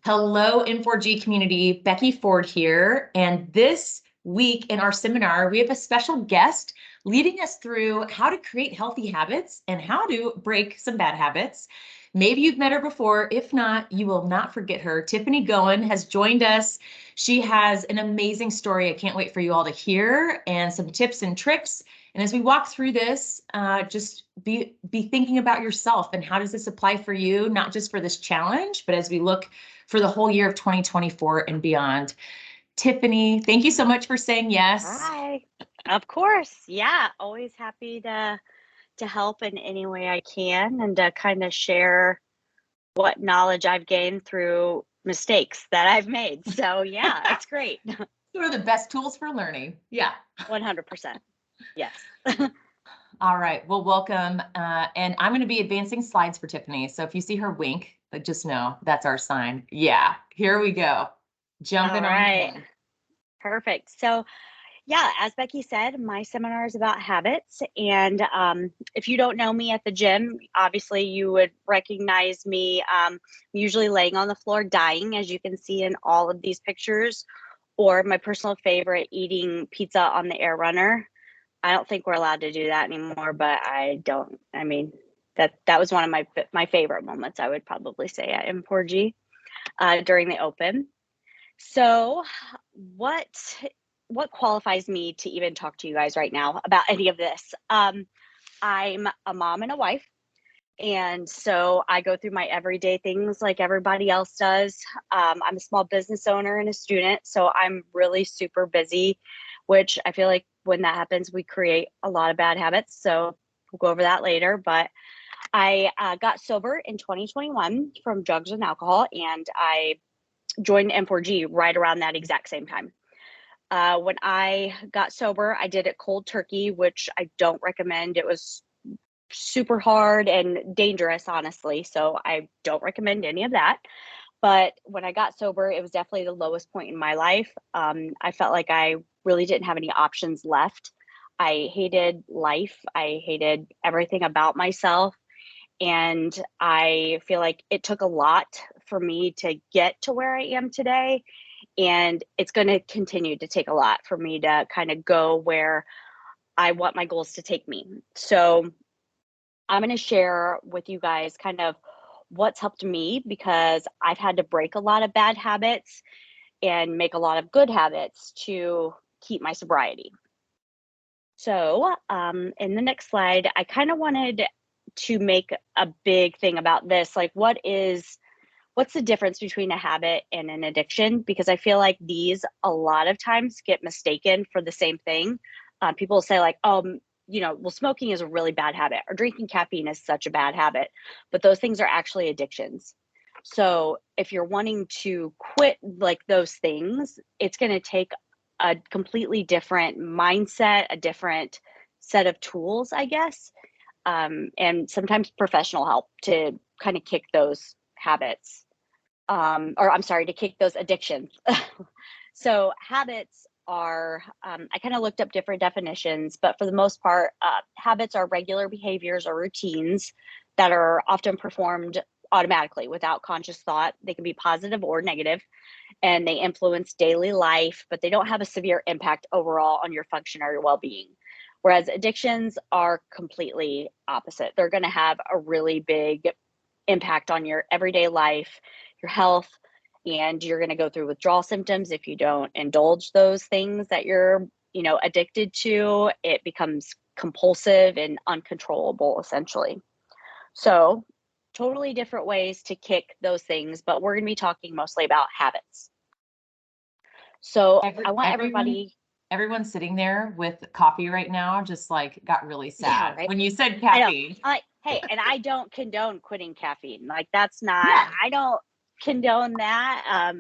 Hello, M4G community. Becky Ford here. And this week in our seminar, we have a special guest leading us through how to create healthy habits and how to break some bad habits. Maybe you've met her before. If not, you will not forget her. Tifani Goen has joined us. She has an amazing story. I can't wait for you all to hear, and some tips and tricks. And as we walk through this, just be thinking about yourself and how does this apply for you, not just for this challenge, but as we look for the whole year of 2024 and beyond. Tifani, thank you so much for saying yes. Hi. Of course. Yeah. Always happy to help in any way I can and to kind of share what knowledge I've gained through mistakes that I've made. So yeah, it's great. One of the best tools for learning. Yeah. 100%. Yes. All right. Well, welcome. And I'm going to be advancing slides for Tifani. So if you see her wink, just know that's our sign. Yeah. Here we go. Jumping All on right. in. Perfect. So yeah, as Becky said, my seminar is about habits. And if you don't know me at the gym, obviously you would recognize me usually laying on the floor dying, as you can see in all of these pictures, or my personal favorite, eating pizza on the air runner. I don't think we're allowed to do that anymore, but I mean, that was one of my favorite moments, I would probably say, at M4G during the open. So what qualifies me to even talk to you guys right now about any of this? I'm a mom and a wife. And so I go through my everyday things like everybody else does. I'm a small business owner and a student, so I'm really super busy, which I feel like when that happens, we create a lot of bad habits. So we'll go over that later. But I got sober in 2021 from drugs and alcohol, and I joined M4G right around that exact same time. When I got sober, I did it cold turkey, which I don't recommend. It was super hard and dangerous, honestly. So I don't recommend any of that. But when I got sober, it was definitely the lowest point in my life. I felt like I really didn't have any options left. I hated life. I hated everything about myself. And I feel like it took a lot for me to get to where I am today. And it's going to continue to take a lot for me to kind of go where I want my goals to take me. So I'm going to share with you guys kind of what's helped me, because I've had to break a lot of bad habits and make a lot of good habits to keep my sobriety. So in the next slide, I kind of wanted to make a big thing about this. Like, what's the difference between a habit and an addiction? Because I feel like these a lot of times get mistaken for the same thing. People say like, well, smoking is a really bad habit, or drinking caffeine is such a bad habit, but those things are actually addictions. So if you're wanting to quit like those things, it's going to take a completely different mindset, a different set of tools, I guess, and sometimes professional help to kind of kick those habits, or I'm sorry, to kick those addictions. So habits are, I kind of looked up different definitions, but for the most part, habits are regular behaviors or routines that are often performed automatically without conscious thought. They can be positive or negative, and they influence daily life, but they don't have a severe impact overall on your function or your well-being. Whereas addictions are completely opposite. They're going to have a really big impact on your everyday life, your health, and you're going to go through withdrawal symptoms if you don't indulge those things that you're, addicted to. It becomes compulsive and uncontrollable, essentially. So totally different ways to kick those things, but we're going to be talking mostly about habits. So I want everybody. Everyone's sitting there with coffee right now, just like got really sad. Yeah, right? When you said caffeine. Hey, and I don't condone quitting caffeine. Like, that's not, I don't condone that.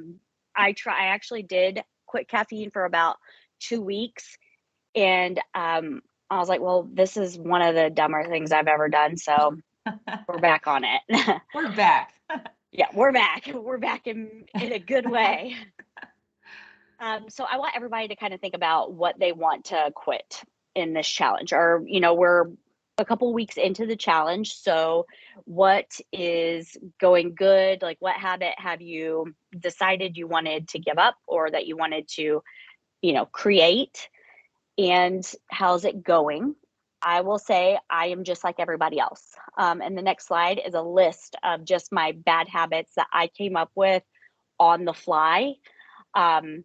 I actually did quit caffeine for about 2 weeks. And I was like, well, this is one of the dumber things I've ever done. So we're back on it. We're back. Yeah, we're back. We're back in a good way. So I want everybody to kind of think about what they want to quit in this challenge, or, a couple weeks into the challenge. So, what is going good? Like, what habit have you decided you wanted to give up or that you wanted to, create? And how's it going? I will say I am just like everybody else. And the next slide is a list of just my bad habits that I came up with on the fly. Um,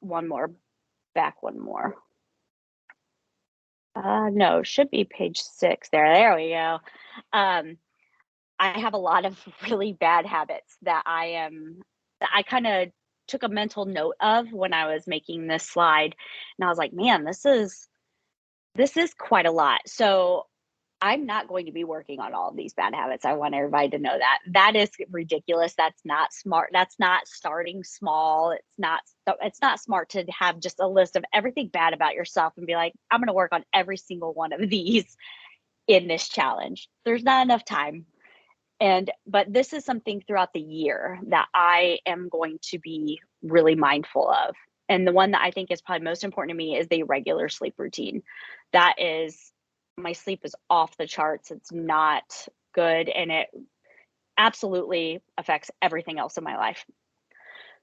one more, back one more. No, should be page 6 there. There we go. Um, I have a lot of really bad habits that I kind of took a mental note of when I was making this slide. And I was like, man, this is quite a lot. So I'm not going to be working on all of these bad habits. I want everybody to know that. That is ridiculous. That's not smart. That's not starting small. It's not smart to have just a list of everything bad about yourself and be like, I'm going to work on every single one of these in this challenge. There's not enough time. But this is something throughout the year that I am going to be really mindful of. And the one that I think is probably most important to me is the regular sleep routine. That is, my sleep is off the charts. It's not good, and it absolutely affects everything else in my life.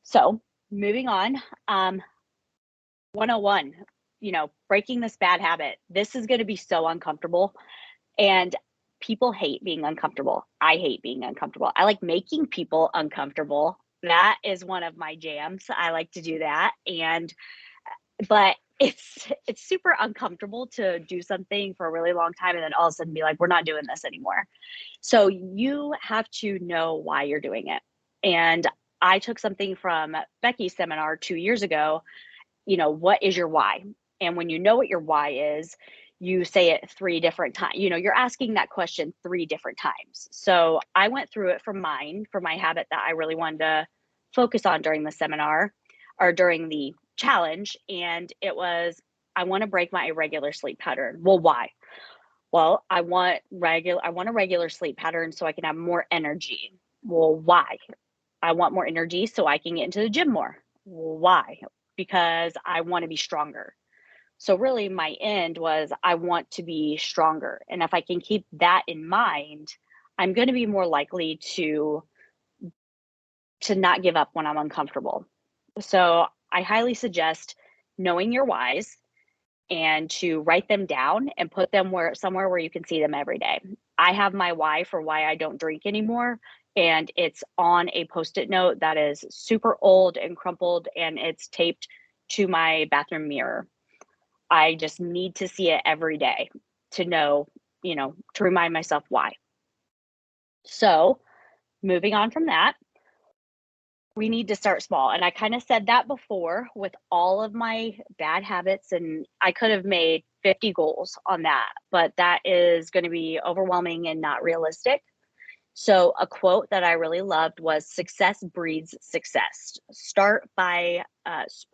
So, moving on, 101, breaking this bad habit. This is going to be so uncomfortable. And people hate being uncomfortable. I hate being uncomfortable. I like making people uncomfortable. That is one of my jams. I like to do that. But it's super uncomfortable to do something for a really long time and then all of a sudden be like, we're not doing this anymore. So you have to know why you're doing it. And I took something from Becky's seminar 2 years ago. What is your why? And when you know what your why is, you say it 3 different times. You're asking that question 3 different times. So I went through it for my habit that I really wanted to focus on during the seminar or during the challenge. And it was, I want to break my irregular sleep pattern. Well, why? Well, I want a regular sleep pattern so I can have more energy. Well, why? I want more energy so I can get into the gym more. Well, why? Because I want to be stronger. So really my end was I want to be stronger. And if I can keep that in mind, I'm going to be more likely to not give up when I'm uncomfortable. So I highly suggest knowing your whys and to write them down and put them somewhere where you can see them every day. I have my why for why I don't drink anymore, and it's on a post-it note that is super old and crumpled, and it's taped to my bathroom mirror. I just need to see it every day to know, to remind myself why. So, moving on from that, we need to start small. And I kind of said that before with all of my bad habits, and I could have made 50 goals on that, but that is going to be overwhelming and not realistic. So, a quote that I really loved was success breeds success. Start by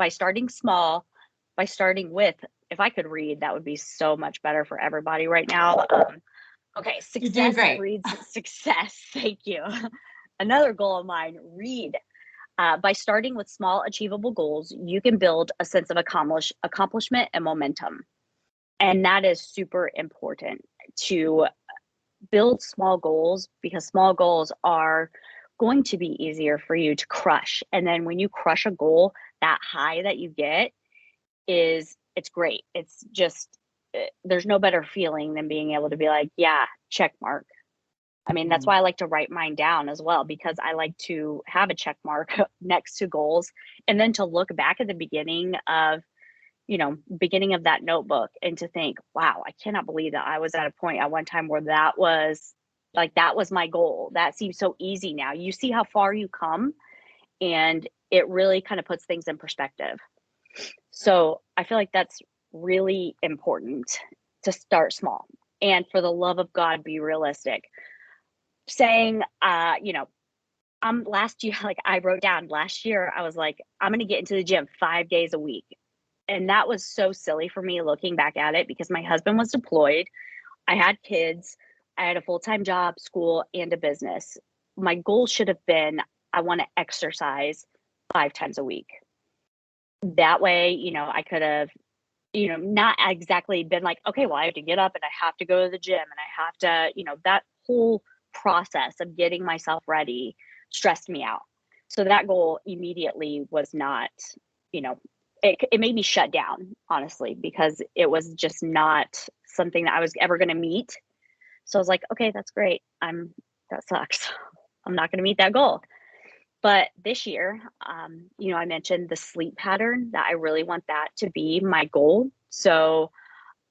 starting small, by starting with, if I could read, that would be so much better for everybody right now. Okay, You're doing success great. breeds success. Thank you. Another goal of mine, read. By starting with small, achievable goals, you can build a sense of accomplishment and momentum. And that is super important to build small goals, because small goals are going to be easier for you to crush. And then when you crush a goal, that high that you get it's great. It's just there's no better feeling than being able to be like, yeah, check mark. I mean, that's why I like to write mine down as well, because I like to have a check mark next to goals, and then to look back at the beginning of that notebook and to think, wow, I cannot believe that I was at a point at one time where that was my goal. That seems so easy now. You see how far you come, and it really kind of puts things in perspective. So I feel like that's really important, to start small. And for the love of God, be realistic. Saying, last year, like I wrote down last year, I was like, I'm going to get into the gym 5 days a week. And that was so silly for me looking back at it, because my husband was deployed. I had kids. I had a full-time job, school, and a business. My goal should have been, I want to exercise 5 times a week. That way, I could have not exactly been like, okay, well, I have to get up and I have to go to the gym and I have to, that whole process of getting myself ready stressed me out. So that goal immediately was not, you know, it made me shut down, honestly, because it was just not something that I was ever going to meet. So I was like, okay, that's great. That sucks. I'm not going to meet that goal. But this year, I mentioned the sleep pattern that I really want that to be my goal. So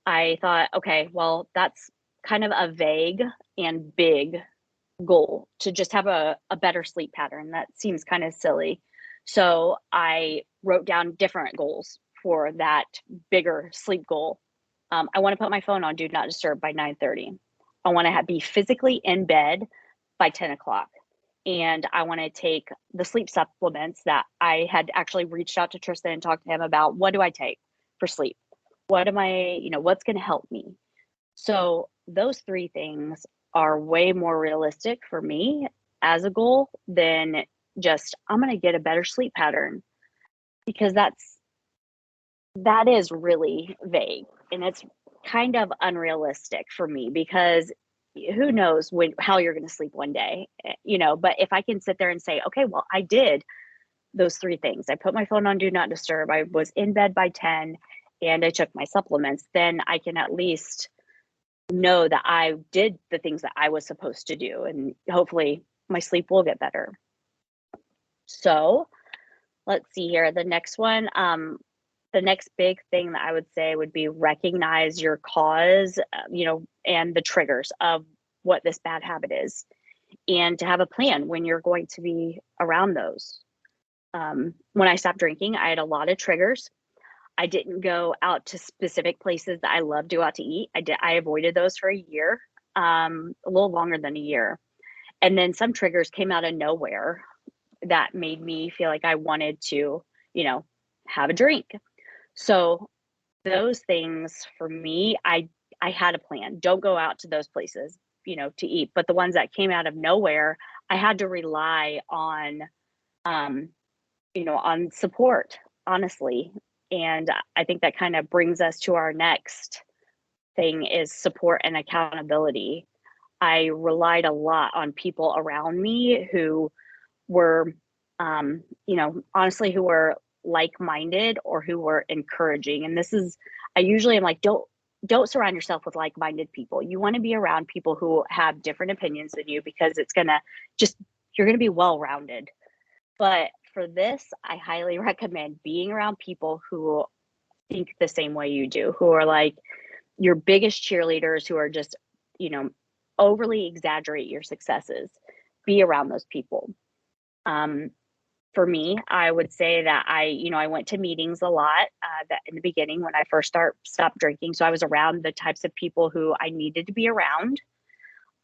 I thought, okay, well, that's kind of a vague and big goal to just have a better sleep pattern. That seems kind of silly. So I wrote down different goals for that bigger sleep goal. I want to put my phone on do not disturb by 9:30. I want to be physically in bed by 10 o'clock. And I want to take the sleep supplements that I had actually reached out to Tristan and talked to him about. What do I take for sleep? What's going to help me? So those three things are way more realistic for me as a goal than just I'm going to get a better sleep pattern, because that is really vague and it's kind of unrealistic for me, because who knows how you're going to sleep one day, but if I can sit there and say, okay, well, I did those three things. I put my phone on do not disturb. I was in bed by 10 and I took my supplements. Then I can at least know that I did the things that I was supposed to do, and hopefully my sleep will get better. So let's see here. The next one, the next big thing that I would say would be recognize your cause, and the triggers of what this bad habit is, and to have a plan when you're going to be around those. When I stopped drinking, I had a lot of triggers. I didn't go out to specific places that I love to go out to eat. I avoided those for a year, a little longer than a year. And then some triggers came out of nowhere that made me feel like I wanted to, have a drink. So those things for me, I had a plan. Don't go out to those places, to eat. But the ones that came out of nowhere, I had to rely um, on support, honestly. And I think that kind of brings us to our next thing is support and accountability. I relied a lot on people around me who were, honestly, who were like-minded or who were encouraging. And this is, I usually am like, don't surround yourself with like-minded people. You want to be around people who have different opinions than you, because it's going to you're going to be well-rounded. But for this, I highly recommend being around people who think the same way you do, who are like your biggest cheerleaders, who are just, overly exaggerate your successes. Be around those people. For me, I would say that I went to meetings a lot that in the beginning when I first stopped drinking. So I was around the types of people who I needed to be around.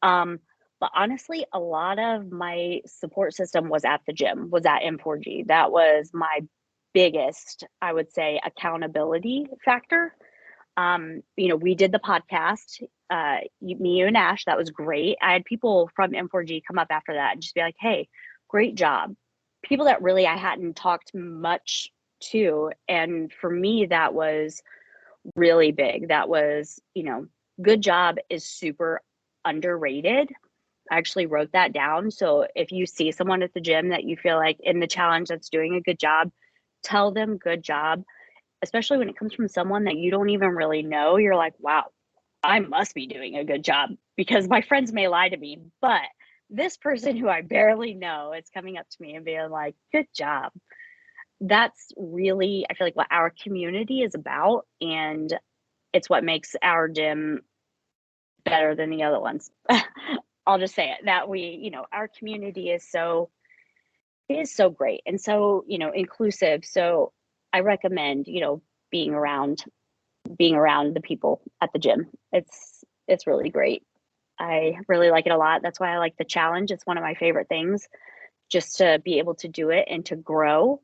But honestly, a lot of my support system was at the gym, was at M4G. That was my biggest, I would say, accountability factor. We did the podcast, me, you, and Ash. That was great. I had people from M4G come up after that and just be like, hey, great job. People that really I hadn't talked much to. And for me, that was really big. That was, good job is super underrated. I actually wrote that down. So if you see someone at the gym that you feel like in the challenge that's doing a good job, tell them good job, especially when it comes from someone that you don't even really know. You're like, wow, I must be doing a good job, because my friends may lie to me, but this person who I barely know is coming up to me and being like, good job. That's really, I feel like, what our community is about. And it's what makes our gym better than the other ones. I'll just say it that our community is so great and so, inclusive. So I recommend, being around the people at the gym. It's really great. I really like it a lot. That's why I like the challenge. It's one of my favorite things, just to be able to do it and to grow.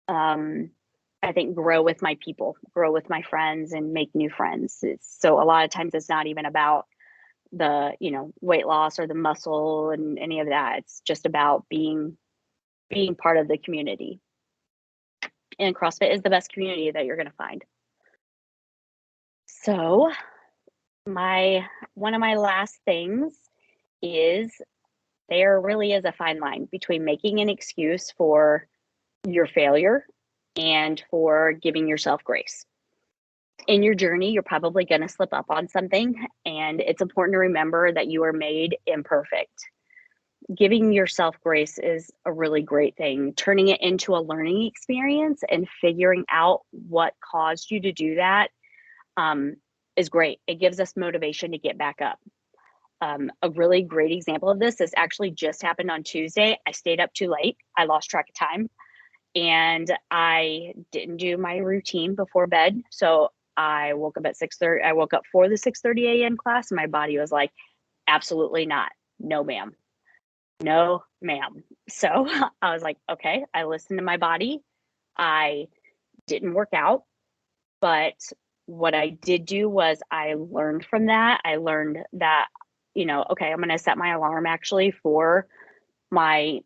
I think grow with my people, grow with my friends, and make new friends. So a lot of times it's not even about the weight loss or the muscle and any of that. It's just about being part of the community. And CrossFit is the best community that you're going to find. So one of my last things is there really is a fine line between making an excuse for your failure and for giving yourself grace. In your journey, you're probably going to slip up on something, and it's important to remember that you are made imperfect. Giving yourself grace is a really great thing. Turning it into a learning experience and figuring out what caused you to do that is great. It gives us motivation to get back up. A really great example of this actually just happened on Tuesday. I stayed up too late. I lost track of time and I didn't do my routine before bed. So I woke up at 6:30. I woke up for the 6:30 a.m. class and my body was like, absolutely not. No, ma'am. No, ma'am. So I was like, okay, I listened to my body. I didn't work out, but what I did do was I learned from that. I learned that, okay, I'm going to set my alarm actually for my,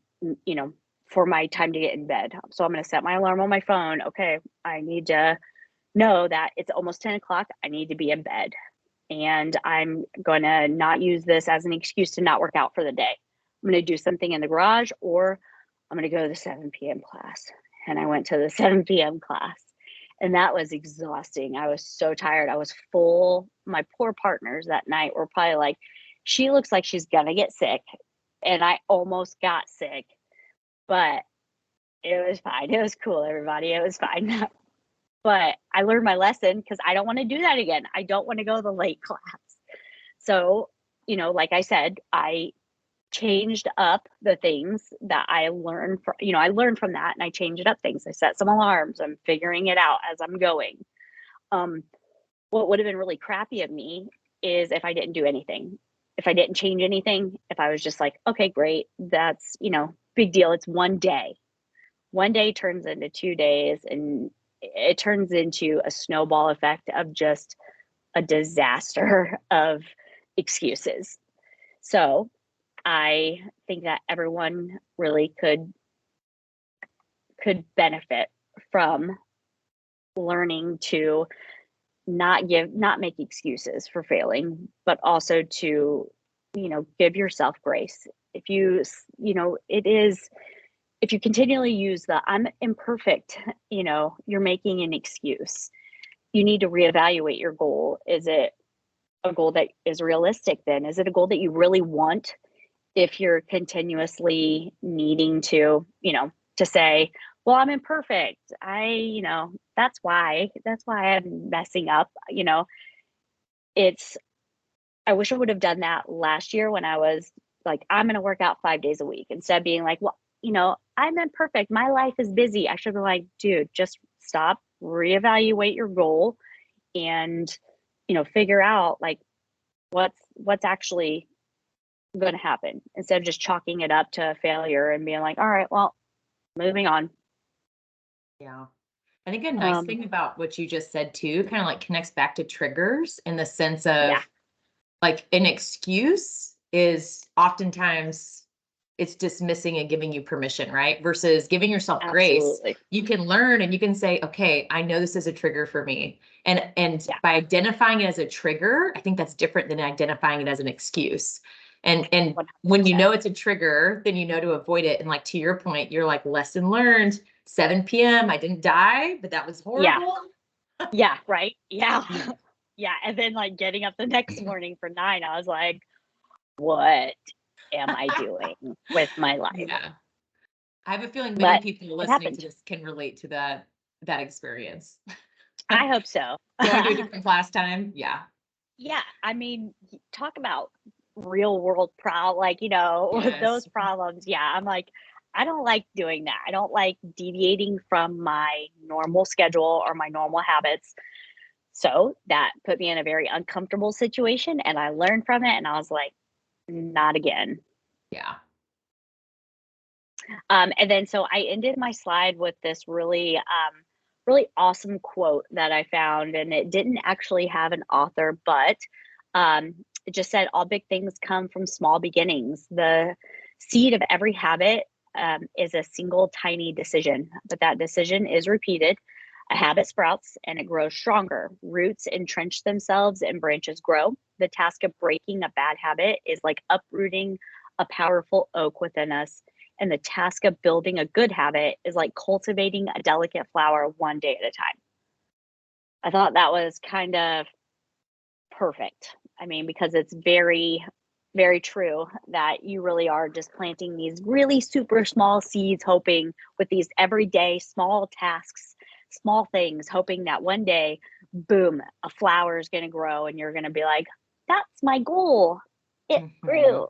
for my time to get in bed. So I'm going to set my alarm on my phone. Okay, I need to know that it's almost 10 o'clock. I need to be in bed. And I'm going to not use this as an excuse to not work out for the day. I'm going to do something in the garage or I'm going to go to the 7 p.m. class. And I went to the 7 p.m. class. And that was exhausting. I was so tired. I was full. My poor partners that night were probably like, she looks like she's going to get sick. And I almost got sick, but it was fine. It was cool, everybody. It was fine. But I learned my lesson because I don't want to do that again. I don't want to go to the late class. So, like I said, I changed up the things that I learned from, I learned from that and I changed up things. I set some alarms. I'm figuring it out as I'm going. What would have been really crappy of me is if I didn't do anything, if I didn't change anything, if I was just like, okay, great. That's, big deal. It's one day. One day turns into 2 days and it turns into a snowball effect of just a disaster of excuses. So I think that everyone really could benefit from learning to not make excuses for failing, but also to, give yourself grace. If you, if you continually use the I'm imperfect, you're making an excuse. You need to reevaluate your goal. Is it a goal that is realistic then? Is it a goal that you really want? If you're continuously needing to, to say, well, I'm imperfect. That's why I'm messing up. I wish I would have done that last year when I was like, I'm going to work out 5 days a week instead of being like, well, I'm imperfect. My life is busy. I should be like, dude, just stop, reevaluate your goal and, figure out like what's actually going to happen instead of just chalking it up to failure and being like, all right, well, moving on. Yeah. I think a nice thing about what you just said too, kind of like connects back to triggers in the sense of Yeah. like an excuse is oftentimes it's dismissing and giving you permission, right? Versus giving yourself grace. Absolutely. You can learn and you can say, okay, I know this is a trigger for me. And Yeah. by identifying it as a trigger, I think that's different than identifying it as an excuse. And 100%. when you know it's a trigger, then you know to avoid it. And like to your point, you're like, lesson learned, 7 p.m. I didn't die, but that was horrible. Yeah, right. Yeah. Yeah. And then like getting up the next morning for 9, I was like, what am I doing with my life? Yeah. I have a feeling many But people it listening to happened. this can relate to that experience. I hope so. Going to a different class time. Yeah. Yeah. I mean, talk about real world like, those Yes. problems. Yeah. I'm like, I don't like doing that. I don't like deviating from my normal schedule or my normal habits. So that put me in a very uncomfortable situation and I learned from it and I was like, not again. Yeah. And then so I ended my slide with this really awesome quote that I found, and it didn't actually have an author, but it just said, "All big things come from small beginnings. The seed of every habit is a single tiny decision, but that decision is repeated. A habit sprouts and it grows stronger. Roots entrench themselves and branches grow. The task of breaking a bad habit is like uprooting a powerful oak within us. And the task of building a good habit is like cultivating a delicate flower one day at a time. I thought that was kind of perfect. I mean, because it's very, very true that you really are just planting these really super small seeds, hoping with these everyday small tasks, small things, hoping that one day, boom, a flower is going to grow and you're going to be like, that's my goal. It Mhm. grew.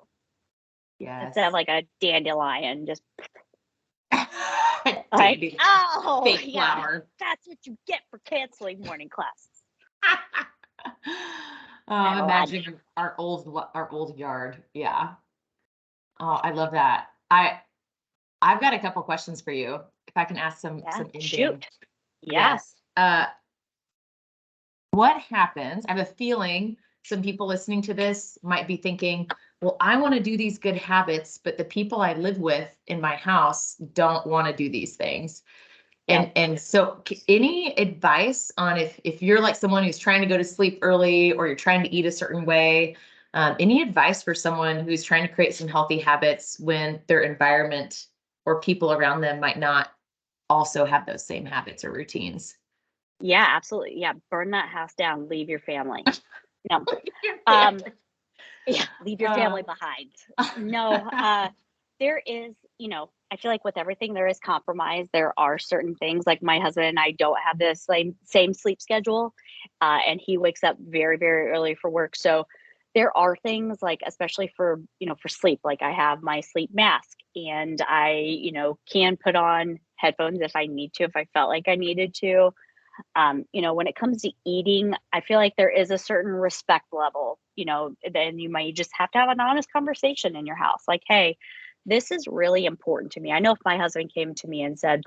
Instead of Yes. like a dandelion, just like, Dandy oh, fake yeah, flower. that's what you get for canceling morning classes. Oh, And run. imagine our old yard. Yeah. Oh, I love that. I've got a couple questions for you. If I can ask Yeah, some ending. shoot. Yeah. Yes. What happens? I have a feeling some people listening to this might be thinking, well, I want to do these good habits, but the people I live with in my house don't want to do these things. Yep. And so any advice on if you're like someone who's trying to go to sleep early or you're trying to eat a certain way, any advice for someone who's trying to create some healthy habits when their environment or people around them might not also have those same habits or routines? Yeah, absolutely. Yeah, burn that house down, leave your family. No. Yeah. Um, yeah, leave your Uh, family behind. No, there is, I feel like with everything there is compromise. There are certain things like my husband and I don't have the same sleep schedule, and he wakes up very, very early for work. So there are things like, especially for, for sleep, like I have my sleep mask and I, can put on headphones if I need to, if I felt like I needed to. When it comes to eating, I feel like there is a certain respect level, then you might just have to have an honest conversation in your house. Like, hey, this is really important to me. I know if my husband came to me and said,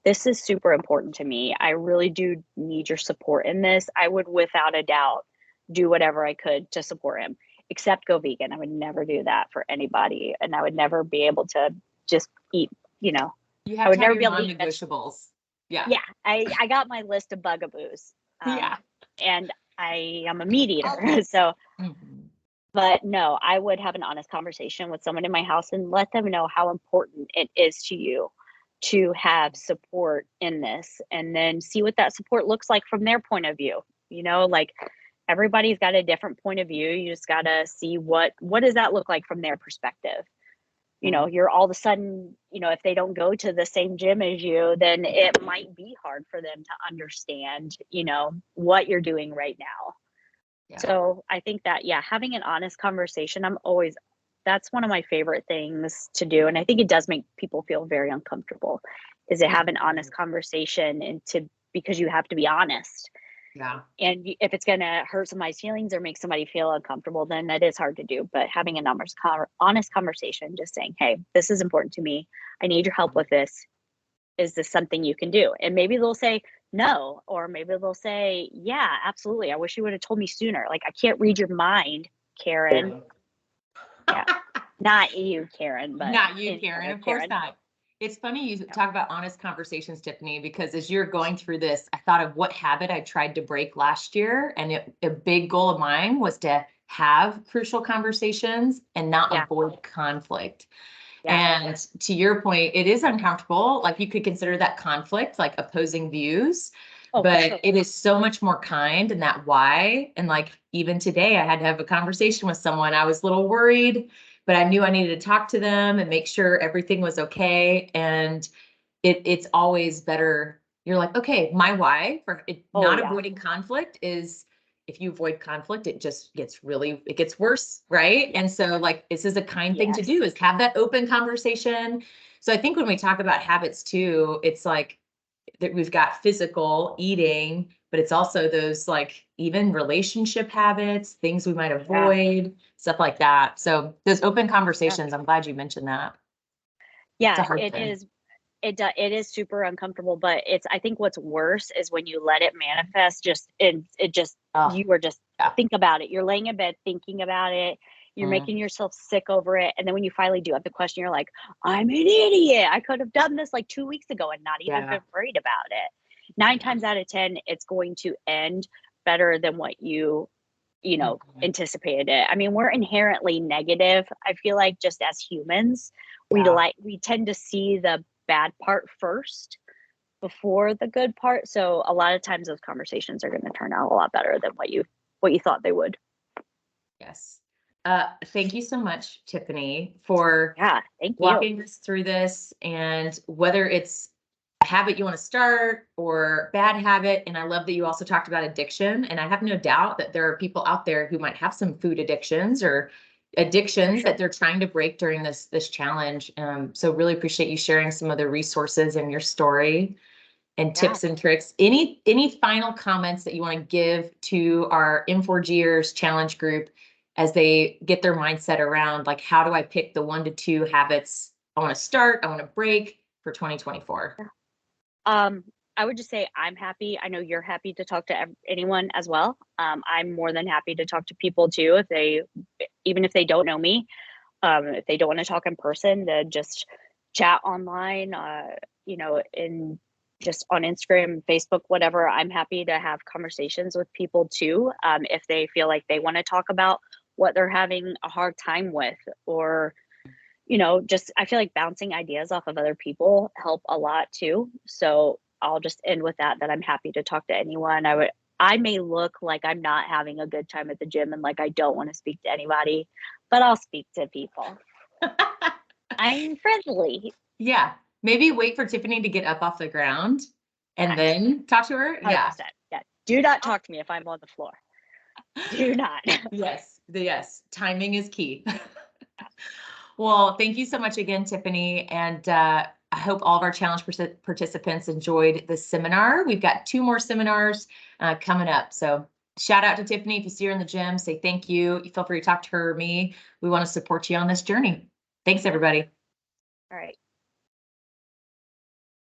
this is super important to me, I really do need your support in this, I would without a doubt do whatever I could to support him, except go vegan. I would never do that for anybody. And I would never be able to just eat, you know, you I have would to have never your be able to eat vegetables. non-negotiables. Yeah. Yeah, I got my list of bugaboos, Yeah. and I am a meat eater, so Mhm. but no, I would have an honest conversation with someone in my house and let them know how important it is to you to have support in this, and then see what that support looks like from their point of view. Like everybody's got a different point of view. You just gotta see what does that look like from their perspective. Yeah. You're all of a sudden, if they don't go to the same gym as you, then it might be hard for them to understand, what you're doing right now. Yeah. So I think that, yeah, having an honest conversation, that's one of my favorite things to do. And I think it does make people feel very uncomfortable, is to have an honest conversation because you have to be honest. Yeah. And if it's going to hurt somebody's feelings or make somebody feel uncomfortable, then that is hard to do. But having a honest conversation, just saying, hey, this is important to me. I need your help with this. Is this something you can do? And maybe they'll say no, or maybe they'll say, yeah, absolutely. I wish you would have told me sooner. Like, I can't read your mind, Karen. Yeah. Not you, Karen, but Not you, any Karen. other Of course Karen. not. It's funny you Yeah. talk about honest conversations, Tiffany, because as you're going through this, I thought of what habit I tried to break last year. And a big goal of mine was to have crucial conversations and not Yeah. avoid conflict. Yeah. And to your point, it is uncomfortable. Like you could consider that conflict, like opposing views, Oh, for but sure. it is so much more kind and that why. And like even today, I had to have a conversation with someone. I was a little worried, but I knew I needed to talk to them and make sure everything was okay. And it's always better. You're like, okay, my why for it, Oh, not yeah. avoiding conflict is if you avoid conflict, it just it gets worse, right? Yeah. And so like this is a kind thing to Yes. do is have that open conversation. So I think when we talk about habits too, it's like that we've got physical eating, but it's also those like even relationship habits, things we might Yeah. avoid, stuff like that. So those open Yeah. conversations, I'm glad you mentioned that. It's a Yeah. hard It thing. is. It is super uncomfortable, but I think what's worse is when you let it manifest, it just, Oh, you were just, yeah. think about it. You're laying in bed thinking about it. You're Mm, making yourself sick over it. And then when you finally do have the question, you're like, I'm an idiot. I could have done this like 2 weeks ago and not even yeah. been worried about it. 9 times out of 10, it's going to end better than what you know, anticipated it. I mean, we're inherently negative. I feel like just as humans, we tend to see the bad part first before the good part. So a lot of times those conversations are going to turn out a lot better than what you thought they would. Yes. Thank you so much, Tiffani, for thank you. walking us through this, and whether it's a habit you want to start or bad habit. And I love that you also talked about addiction. And I have no doubt that there are people out there who might have some food addictions or addictions that they're trying to break during this challenge. So really appreciate you sharing some of the resources and your story and tips and tricks. Any final comments that you want to give to our M4Gers challenge group as they get their mindset around, like, how do I pick the 1 to 2 habits I want to start, I want to break for 2024? I would just say I'm happy. I know you're happy to talk to anyone as well. I'm more than happy to talk to people too, even if they don't know me, if they don't want to talk in person, to just chat online, you know, in just on Instagram, Facebook, whatever. I'm happy to have conversations with people too, if they feel like they want to talk about what they're having a hard time with, or you know, just I feel like bouncing ideas off of other people help a lot too. So I'll just end with that I'm happy to talk to anyone. I may look like I'm not having a good time at the gym and like I don't want to speak to anybody, but I'll speak to people. I'm friendly. Yeah. Maybe wait for Tiffani to get up off the ground and then talk to her. 100%. Yeah. Do not talk to me if I'm on the floor. Do not. Yes. Timing is key. Well, thank you so much again, Tiffani. And I hope all of our challenge participants enjoyed this seminar. We've got 2 more seminars coming up. So shout out to Tiffani. If you see her in the gym, say thank you. Feel free to talk to her or me. We want to support you on this journey. Thanks, everybody. All right.